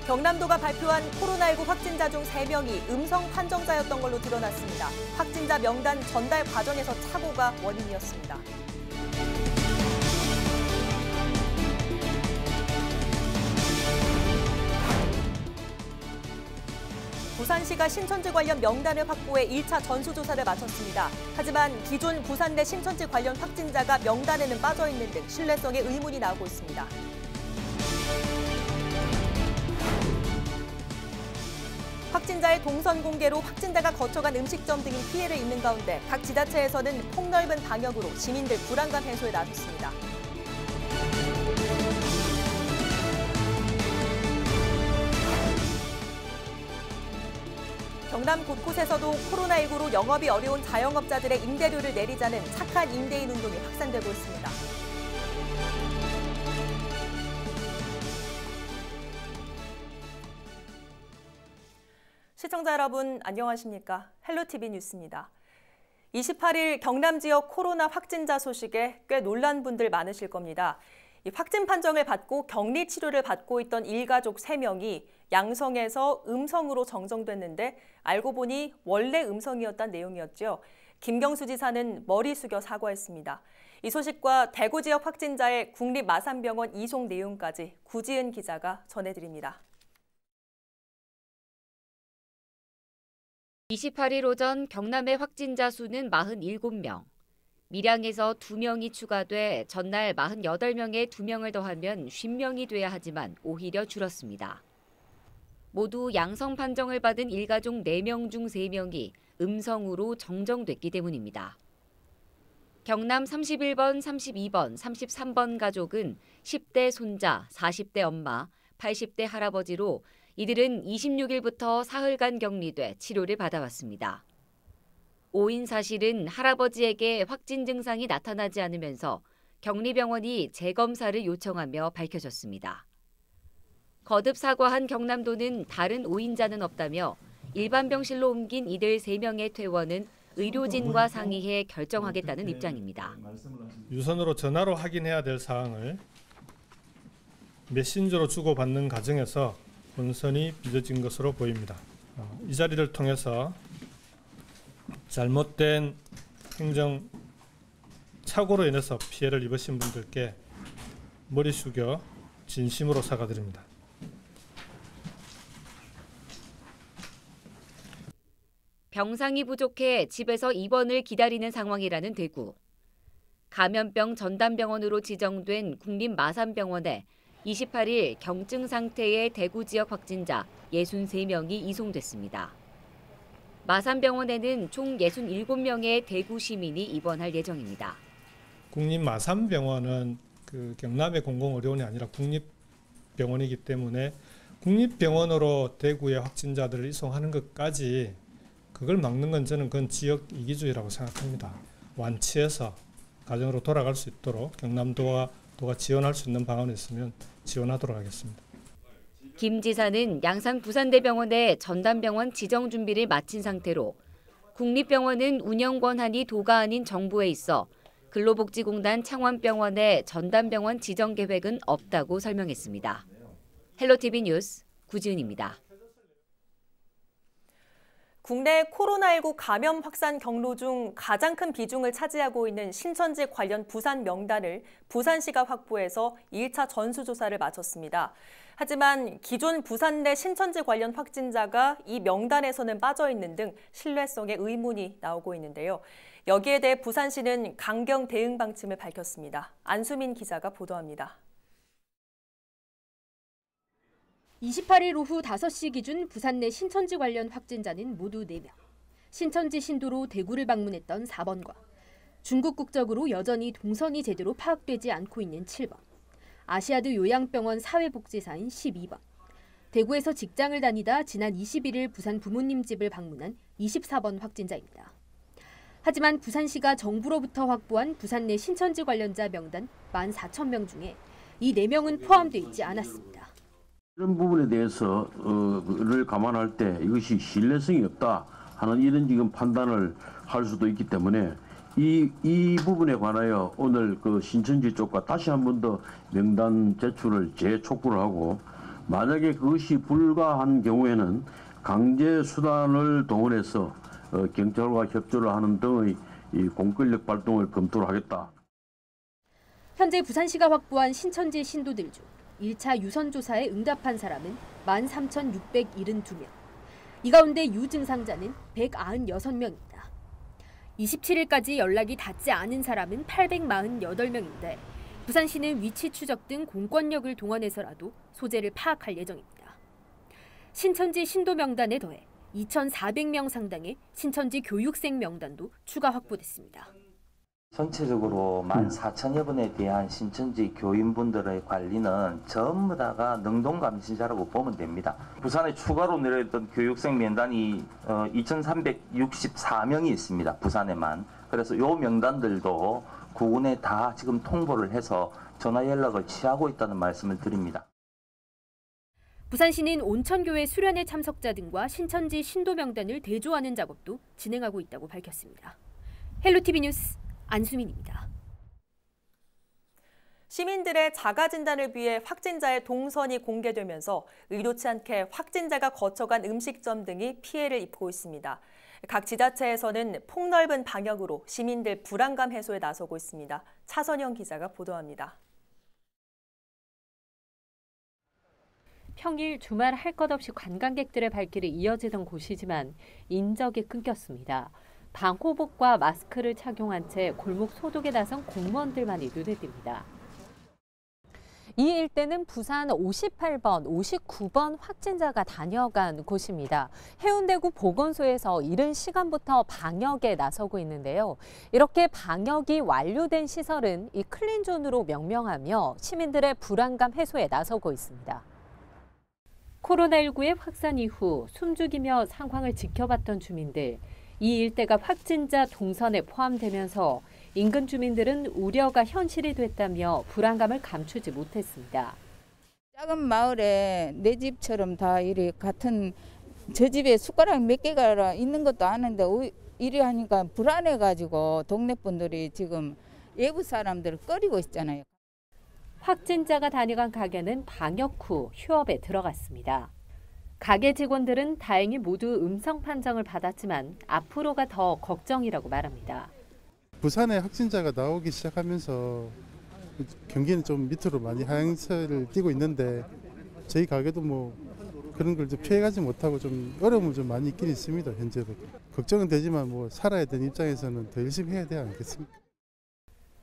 경남도가 발표한 코로나19 확진자 중 3명이 음성 판정자였던 걸로 드러났습니다. 확진자 명단 전달 과정에서 착오가 원인이었습니다. 부산시가 신천지 관련 명단을 확보해 1차 전수조사를 마쳤습니다. 하지만 기존 부산 내 신천지 관련 확진자가 명단에는 빠져 있는 등 신뢰성에 의문이 나오고 있습니다. 확진자의 동선 공개로 확진자가 거쳐간 음식점 등이 피해를 입는 가운데 각 지자체에서는 폭넓은 방역으로 시민들 불안감 해소에 나섰습니다. 경남 곳곳에서도 코로나19로 영업이 어려운 자영업자들의 임대료를 내리자는 착한 임대인 운동이 확산되고 있습니다. 시청자 여러분, 안녕하십니까? 헬로티비 뉴스입니다. 28일 경남 지역 코로나 확진자 소식에 꽤 놀란 분들 많으실 겁니다. 이 확진 판정을 받고 격리 치료를 받고 있던 일가족 3명이 양성에서 음성으로 정정됐는데 알고 보니 원래 음성이었다는 내용이었죠. 김경수 지사는 머리 숙여 사과했습니다. 이 소식과 대구 지역 확진자의 국립마산병원 이송 내용까지 구지은 기자가 전해드립니다. 28일 오전 경남의 확진자 수는 47명. 밀양에서 2명이 추가돼 전날 48명에 2명을 더하면 50명이 돼야 하지만 오히려 줄었습니다. 모두 양성 판정을 받은 일가족 4명 중 3명이 음성으로 정정됐기 때문입니다. 경남 31번, 32번, 33번 가족은 10대 손자, 40대 엄마, 80대 할아버지로 이들은 26일부터 사흘간 격리돼 치료를 받아왔습니다. 5인 사실은 할아버지에게 확진 증상이 나타나지 않으면서 격리병원이 재검사를 요청하며 밝혀졌습니다. 거듭 사과한 경남도는 다른 5인자는 없다며 일반 병실로 옮긴 이들 3명의 퇴원은 의료진과 상의해 결정하겠다는 입장입니다. 유선으로 전화로 확인해야 될 사항을 메신저로 주고받는 과정에서 혼선이 빚어진 것으로 보입니다. 이 자리를 통해서 잘못된 행정 착오로 인해서 피해를 입으신 분들께 머리 숙여 진심으로 사과드립니다. 병상이 부족해 집에서 입원을 기다리는 상황이라는 대구. 감염병 전담병원으로 지정된 국립마산병원에 28일 경증 상태의 대구 지역 확진자 63명이 이송됐습니다. 마산병원에는 총 67명의 대구 시민이 입원할 예정입니다. 국립마산병원은 경남의 공공의료원이 아니라 국립병원이기 때문에 국립병원으로 대구의 확진자들을 이송하는 것까지 그걸 막는 건 저는 그건 지역 이기주의라고 생각합니다. 완치해서 가정으로 돌아갈 수 있도록 경남도가 지원할 수 있는 방안이 있으면 지원하도록 하겠습니다. 김 지사는 양산 부산대병원의 전담병원 지정 준비를 마친 상태로 국립병원은 운영 권한이 도가 아닌 정부에 있어 근로복지공단 창원병원의 전담병원 지정 계획은 없다고 설명했습니다. 헬로티비 뉴스 구지은입니다. 국내 코로나19 감염 확산 경로 중 가장 큰 비중을 차지하고 있는 신천지 관련 부산 명단을 부산시가 확보해서 1차 전수조사를 마쳤습니다. 하지만 기존 부산 내 신천지 관련 확진자가 이 명단에서는 빠져 있는 등 신뢰성에 의문이 나오고 있는데요. 여기에 대해 부산시는 강경 대응 방침을 밝혔습니다. 안수민 기자가 보도합니다. 28일 오후 5시 기준 부산 내 신천지 관련 확진자는 모두 4명. 신천지 신도로 대구를 방문했던 4번과 중국 국적으로 여전히 동선이 제대로 파악되지 않고 있는 7번. 아시아드 요양병원 사회복지사인 12번. 대구에서 직장을 다니다 지난 21일 부산 부모님 집을 방문한 24번 확진자입니다. 하지만 부산시가 정부로부터 확보한 부산 내 신천지 관련자 명단 14,000명 중에 이 4명은 포함되어 있지 않았습니다. 이런 부분에 대해서를 감안할 때 이것이 신뢰성이 없다 하는 이런 지금 판단을 할 수도 있기 때문에 이 부분에 관하여 오늘 신천지 쪽과 다시 한 번 더 명단 제출을 재촉구를 하고 만약에 그것이 불가한 경우에는 강제 수단을 동원해서 경찰과 협조를 하는 등의 이 공권력 발동을 검토를 하겠다. 현재 부산시가 확보한 신천지 신도들 중 1차 유선 조사에 응답한 사람은 13,672명. 이 가운데 유증상자는 196명입니다. 27일까지 연락이 닿지 않은 사람은 848명인데 부산시는 위치 추적 등 공권력을 동원해서라도 소재를 파악할 예정입니다. 신천지 신도 명단에 더해 2,400명 상당의 신천지 교육생 명단도 추가 확보됐습니다. 전체적으로 14,000여 분에 대한 신천지 교인분들의 관리는 전부 다가 능동감시자라고 보면 됩니다. 부산에 추가로 내려있던 교육생 명단이 2,364명이 있습니다. 부산에만. 그래서 이 명단들도 구군에 다 지금 통보를 해서 전화 연락을 취하고 있다는 말씀을 드립니다. 부산시는 온천교회 수련회 참석자 등과 신천지 신도 명단을 대조하는 작업도 진행하고 있다고 밝혔습니다. 헬로티비 뉴스 안수민입니다. 시민들의 자가 진단을 위해 확진자의 동선이 공개되면서 의도치 않게 확진자가 거쳐간 음식점 등이 피해를 입고 있습니다. 각 지자체에서는 폭넓은 방역으로 시민들 불안감 해소에 나서고 있습니다. 차선영 기자가 보도합니다. 평일 주말 할 것 없이 관광객들의 발길이 이어지던 곳이지만 인적이 끊겼습니다. 방호복과 마스크를 착용한 채 골목 소독에 나선 공무원들만이 눈에 띕니다. 이 일대는 부산 58번, 59번 확진자가 다녀간 곳입니다. 해운대구 보건소에서 이른 시간부터 방역에 나서고 있는데요. 이렇게 방역이 완료된 시설은 이 클린존으로 명명하며 시민들의 불안감 해소에 나서고 있습니다. 코로나19의 확산 이후 숨죽이며 상황을 지켜봤던 주민들. 이 일대가 확진자 동선에 포함되면서 인근 주민들은 우려가 현실이 됐다며 불안감을 감추지 못했습니다. 작은 마을에 내 집처럼 다 이리 같은 저 집에 숟가락 몇 개가 있는 것도 아는데 이리 하니까 불안해가지고 동네 분들이 지금 외부 사람들을 꺼리고 있잖아요. 확진자가 다녀간 가게는 방역 후 휴업에 들어갔습니다. 가게 직원들은 다행히 모두 음성 판정을 받았지만 앞으로가 더 걱정이라고 말합니다. 부산에 확진자가 나오기 시작하면서 경기는 좀 밑으로 많이 하향세를 띠고 있는데 저희 가게도 뭐 그런 걸 좀 피해가지 못하고 좀 어려움은 좀 많이 있긴 있습니다. 현재도. 걱정은 되지만 뭐 살아야 되는 입장에서는 더 열심히 해야 되지 않겠습니까?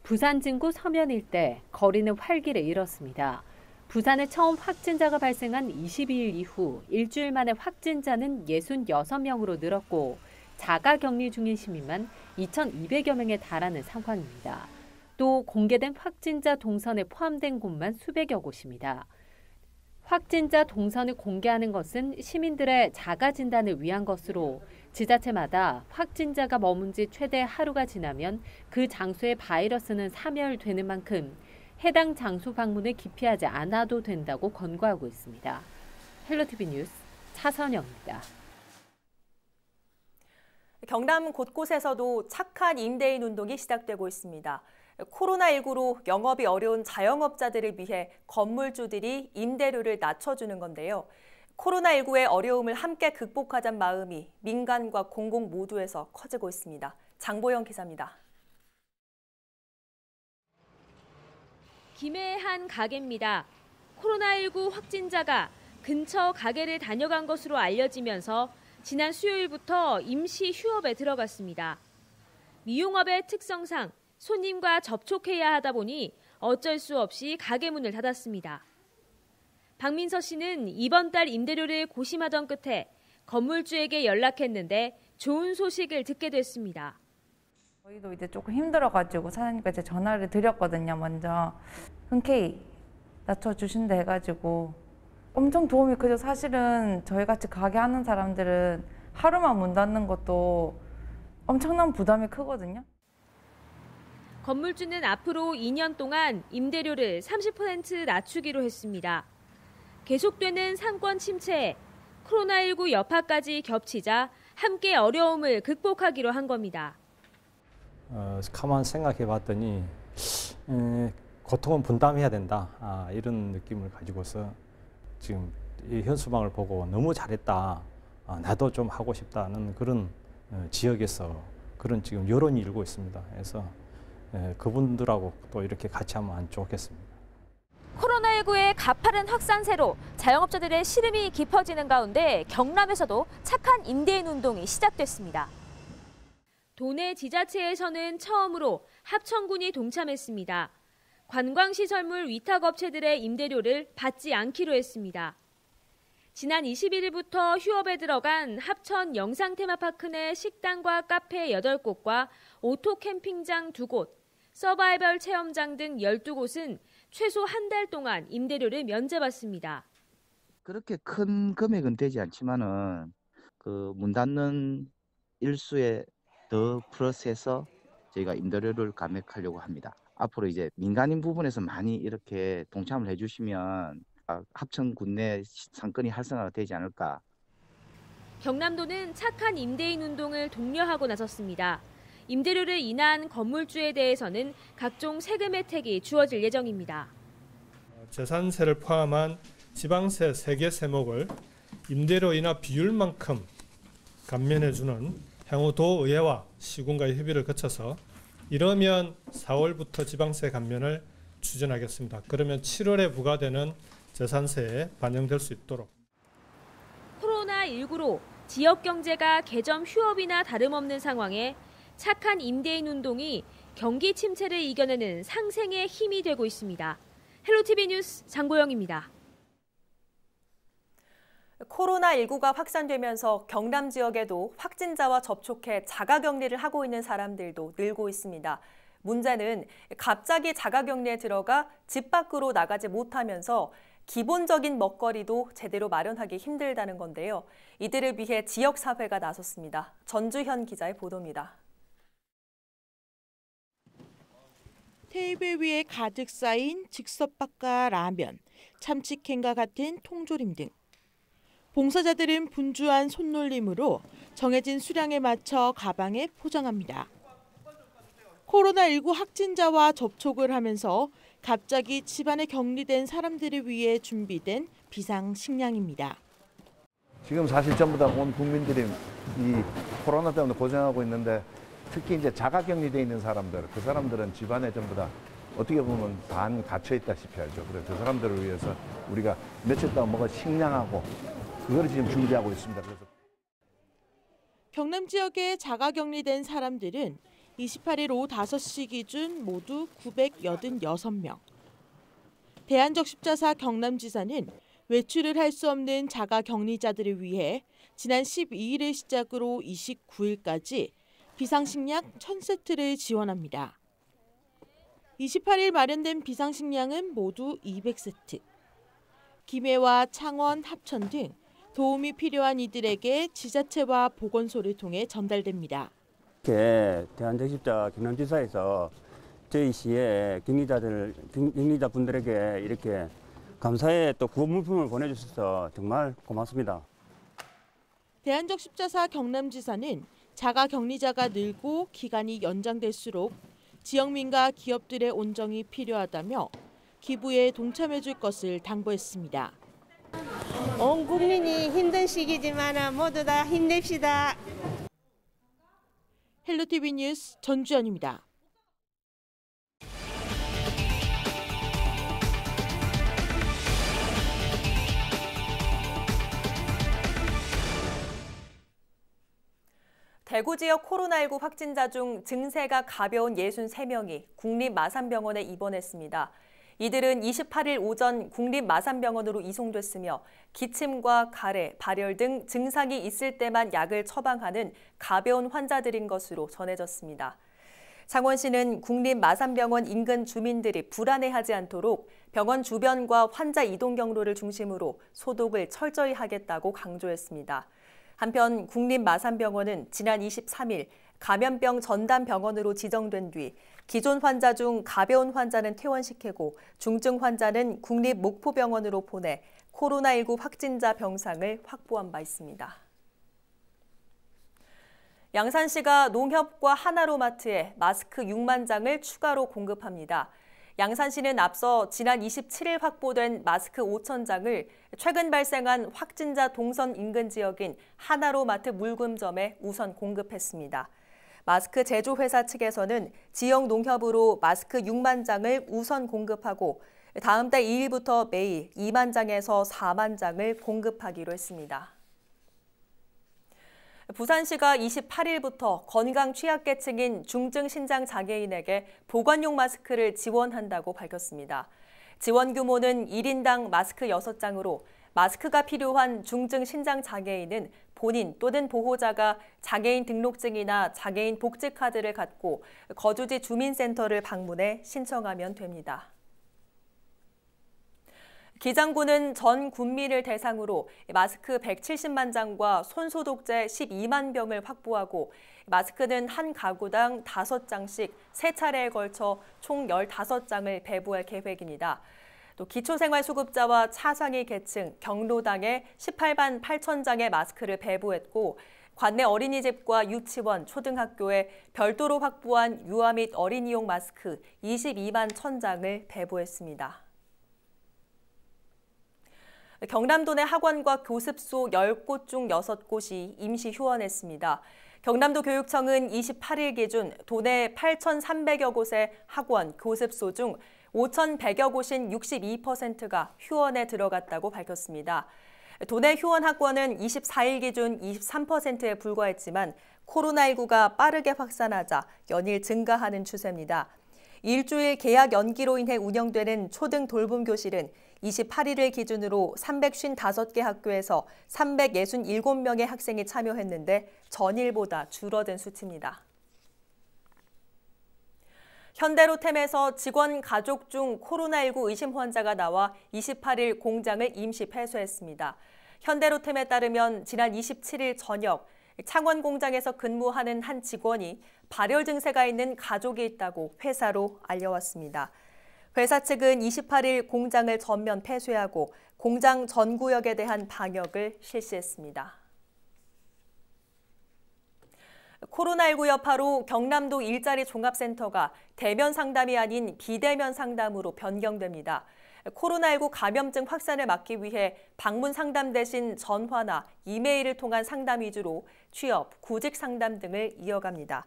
부산 진구 서면 일대 거리는 활기를 잃었습니다. 부산에 처음 확진자가 발생한 22일 이후 일주일 만에 확진자는 66명으로 늘었고 자가 격리 중인 시민만 2,200여 명에 달하는 상황입니다. 또 공개된 확진자 동선에 포함된 곳만 수백여 곳입니다. 확진자 동선을 공개하는 것은 시민들의 자가 진단을 위한 것으로 지자체마다 확진자가 머문 지 최대 하루가 지나면 그 장소의 바이러스는 사멸되는 만큼 해당 장소 방문을 기피하지 않아도 된다고 권고하고 있습니다. 헬로티비 뉴스 차선영입니다. 경남 곳곳에서도 착한 임대인 운동이 시작되고 있습니다. 코로나19로 영업이 어려운 자영업자들을 위해 건물주들이 임대료를 낮춰주는 건데요. 코로나19의 어려움을 함께 극복하자는 마음이 민간과 공공 모두에서 커지고 있습니다. 장보영 기자입니다. 김해의 한 가게입니다. 코로나19 확진자가 근처 가게를 다녀간 것으로 알려지면서 지난 수요일부터 임시 휴업에 들어갔습니다. 미용업의 특성상 손님과 접촉해야 하다 보니 어쩔 수 없이 가게 문을 닫았습니다. 박민서 씨는 이번 달 임대료를 고심하던 끝에 건물주에게 연락했는데 좋은 소식을 듣게 됐습니다. 저희도 이제 조금 힘들어가지고 사장님께 제 전화를 드렸거든요. 먼저 흔쾌히 낮춰주신다 해가지고 엄청 도움이 크죠. 사실은 저희같이 가게 하는 사람들은 하루만 문 닫는 것도 엄청난 부담이 크거든요. 건물주는 앞으로 2년 동안 임대료를 30% 낮추기로 했습니다. 계속되는 상권 침체에 코로나19 여파까지 겹치자 함께 어려움을 극복하기로 한 겁니다. 가만 생각해 봤더니 고통은 분담해야 된다 이런 느낌을 가지고서 지금 이 현수막을 보고 너무 잘했다, 나도 좀 하고 싶다는 그런 지역에서 그런 지금 여론이 일고 있습니다. 그래서 그분들하고 또 이렇게 같이 하면 좋겠습니다. 코로나19의 가파른 확산세로 자영업자들의 시름이 깊어지는 가운데 경남에서도 착한 임대인 운동이 시작됐습니다. 도내 지자체에서는 처음으로 합천군이 동참했습니다. 관광시설물 위탁업체들의 임대료를 받지 않기로 했습니다. 지난 21일부터 휴업에 들어간 합천 영상테마파크 내 식당과 카페 8곳과 오토캠핑장 2곳, 서바이벌 체험장 등 12곳은 최소 한 달 동안 임대료를 면제받습니다. 그렇게 큰 금액은 되지 않지만은 그 문 닫는 일수에 더 플러스해서 저희가 임대료를 감액하려고 합니다. 앞으로 이제 민간인 부분에서 많이 이렇게 동참을 해주시면 합천군 내 상권이 활성화가 되지 않을까. 경남도는 착한 임대인 운동을 독려하고 나섰습니다. 임대료를 인한 건물주에 대해서는 각종 세금 혜택이 주어질 예정입니다. 재산세를 포함한 지방세 3개 세목을 임대료 인하 비율만큼 감면해주는 향후 도의회와 시군과의 협의를 거쳐서 이러면 4월부터 지방세 감면을 추진하겠습니다. 그러면 7월에 부과되는 재산세에 반영될 수 있도록. 코로나19로 지역 경제가 개점 휴업이나 다름없는 상황에 착한 임대인 운동이 경기 침체를 이겨내는 상생의 힘이 되고 있습니다. 헬로티비 뉴스 장보영입니다. 코로나19가 확산되면서 경남 지역에도 확진자와 접촉해 자가격리를 하고 있는 사람들도 늘고 있습니다. 문제는 갑자기 자가격리에 들어가 집 밖으로 나가지 못하면서 기본적인 먹거리도 제대로 마련하기 힘들다는 건데요. 이들을 위해 지역사회가 나섰습니다. 전주현 기자의 보도입니다. 테이블 위에 가득 쌓인 즉석밥과 라면, 참치캔과 같은 통조림 등. 봉사자들은 분주한 손놀림으로 정해진 수량에 맞춰 가방에 포장합니다. 코로나19 확진자와 접촉을 하면서 갑자기 집안에 격리된 사람들을 위해 준비된 비상식량입니다. 지금 사실 전부 다 온 국민들이 이 코로나 때문에 고생하고 있는데 특히 이제 자가격리돼 있는 사람들, 그 사람들은 집안에 전부 다 어떻게 보면 반 갇혀 있다시피 하죠. 그래서 그 사람들을 위해서 우리가 며칠 동안 먹을 식량하고 그걸 지금 준비하고 있습니다. 그래서 경남 지역에 자가격리된 사람들은 28일 오후 5시 기준 모두 986명. 대한적십자사 경남지사는 외출을 할 수 없는 자가격리자들을 위해 지난 12일을 시작으로 29일까지 비상식량 1000세트를 지원합니다. 28일 마련된 비상식량은 모두 200세트. 김해와 창원, 합천 등 도움이 필요한 이들에게 지자체와 보건소를 통해 전달됩니다. 이렇게 대한적십자 경남지사에서 저희 시의 격리자분들에게 이렇게 감사의 또 구호 물품을 보내주셔서 정말 고맙습니다. 대한적십자사 경남지사는 자가격리자가 늘고 기간이 연장될수록 지역민과 기업들의 온정이 필요하다며 기부에 동참해줄 것을 당부했습니다. 온 국민이 힘든 시기지만 모두 다 힘냅시다. 헬로티비 뉴스 전주현입니다. 대구 지역 코로나19 확진자 중 증세가 가벼운 63명이 국립마산병원에 입원했습니다. 이들은 28일 오전 국립마산병원으로 이송됐으며 기침과 가래, 발열 등 증상이 있을 때만 약을 처방하는 가벼운 환자들인 것으로 전해졌습니다. 창원시는 국립마산병원 인근 주민들이 불안해하지 않도록 병원 주변과 환자 이동 경로를 중심으로 소독을 철저히 하겠다고 강조했습니다. 한편 국립마산병원은 지난 23일 감염병 전담병원으로 지정된 뒤 기존 환자 중 가벼운 환자는 퇴원시키고 중증 환자는 국립목포병원으로 보내 코로나19 확진자 병상을 확보한 바 있습니다. 양산시가 농협과 하나로마트에 마스크 6만 장을 추가로 공급합니다. 양산시는 앞서 지난 27일 확보된 마스크 5,000장을 최근 발생한 확진자 동선 인근 지역인 하나로마트 물금점에 우선 공급했습니다. 마스크 제조회사 측에서는 지역 농협으로 마스크 6만 장을 우선 공급하고 다음 달 2일부터 매일 2만 장에서 4만 장을 공급하기로 했습니다. 부산시가 28일부터 건강 취약계층인 중증 신장 장애인에게 보관용 마스크를 지원한다고 밝혔습니다. 지원 규모는 1인당 마스크 6장으로 마스크가 필요한 중증 신장 장애인은 본인 또는 보호자가 장애인 등록증이나 장애인 복지카드를 갖고 거주지 주민센터를 방문해 신청하면 됩니다. 기장군은 전 군민을 대상으로 마스크 170만 장과 손소독제 12만 병을 확보하고 마스크는 한 가구당 5장씩 3차례에 걸쳐 총 15장을 배부할 계획입니다. 또 기초생활수급자와 차상위 계층, 경로당에 18만 8천 장의 마스크를 배부했고 관내 어린이집과 유치원, 초등학교에 별도로 확보한 유아 및 어린이용 마스크 22만 1,000장을 배부했습니다. 경남도 내 학원과 교습소 10곳 중 6곳이 임시 휴원했습니다. 경남도 교육청은 28일 기준 도내 8,300여 곳의 학원, 교습소 중 5,100여 곳인 62%가 휴원에 들어갔다고 밝혔습니다. 도내 휴원 학원은 24일 기준 23%에 불과했지만 코로나19가 빠르게 확산하자 연일 증가하는 추세입니다. 일주일 계약 연기로 인해 운영되는 초등 돌봄 교실은 28일을 기준으로 355개 학교에서 367명의 학생이 참여했는데 전일보다 줄어든 수치입니다. 현대로템에서 직원 가족 중 코로나19 의심 환자가 나와 28일 공장을 임시 폐쇄했습니다. 현대로템에 따르면 지난 27일 저녁 창원 공장에서 근무하는 한 직원이 발열 증세가 있는 가족이 있다고 회사로 알려왔습니다. 회사 측은 28일 공장을 전면 폐쇄하고 공장 전 구역에 대한 방역을 실시했습니다. 코로나19 여파로 경남도 일자리 종합센터가 대면 상담이 아닌 비대면 상담으로 변경됩니다. 코로나19 감염증 확산을 막기 위해 방문 상담 대신 전화나 이메일을 통한 상담 위주로 취업, 구직 상담 등을 이어갑니다.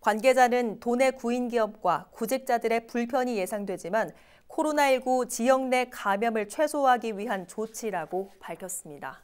관계자는 도내 구인기업과 구직자들의 불편이 예상되지만 코로나19 지역 내 감염을 최소화하기 위한 조치라고 밝혔습니다.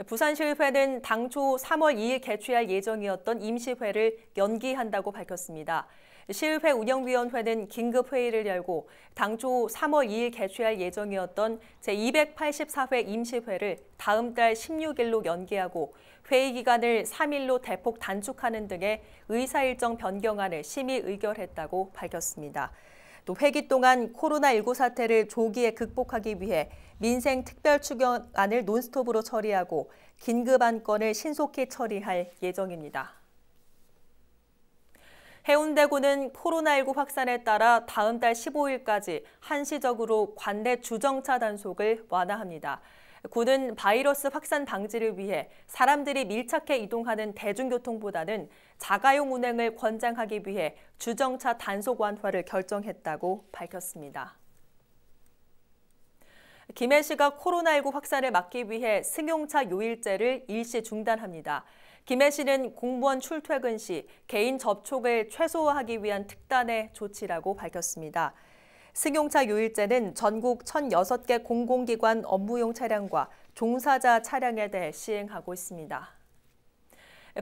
부산시의회는 당초 3월 2일 개최할 예정이었던 임시회를 연기한다고 밝혔습니다. 시의회 운영위원회는 긴급회의를 열고 당초 3월 2일 개최할 예정이었던 제284회 임시회를 다음 달 16일로 연기하고 회의 기간을 3일로 대폭 단축하는 등의 의사일정 변경안을 심의 의결했다고 밝혔습니다. 또 회기 동안 코로나19 사태를 조기에 극복하기 위해 민생특별추경안을 논스톱으로 처리하고 긴급안건을 신속히 처리할 예정입니다. 해운대구는 코로나19 확산에 따라 다음 달 15일까지 한시적으로 관내 주정차 단속을 완화합니다. 구는 바이러스 확산 방지를 위해 사람들이 밀착해 이동하는 대중교통보다는 자가용 운행을 권장하기 위해 주정차 단속 완화를 결정했다고 밝혔습니다. 김해시가 코로나19 확산을 막기 위해 승용차 요일제를 일시 중단합니다. 김해시는 공무원 출퇴근 시 개인 접촉을 최소화하기 위한 특단의 조치라고 밝혔습니다. 승용차 요일제는 전국 1,006개 공공기관 업무용 차량과 종사자 차량에 대해 시행하고 있습니다.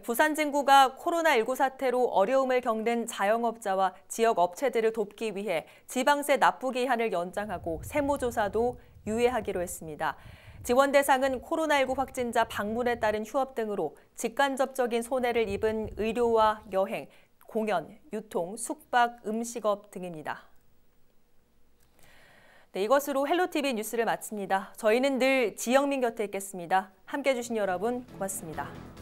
부산 진구가 코로나19 사태로 어려움을 겪는 자영업자와 지역 업체들을 돕기 위해 지방세 납부 기한을 연장하고 세무조사도 유예하기로 했습니다. 지원 대상은 코로나19 확진자 방문에 따른 휴업 등으로 직간접적인 손해를 입은 의료와 여행, 공연, 유통, 숙박, 음식업 등입니다. 네, 이것으로 헬로티비 뉴스를 마칩니다. 저희는 늘 지영민 곁에 있겠습니다. 함께해 주신 여러분 고맙습니다.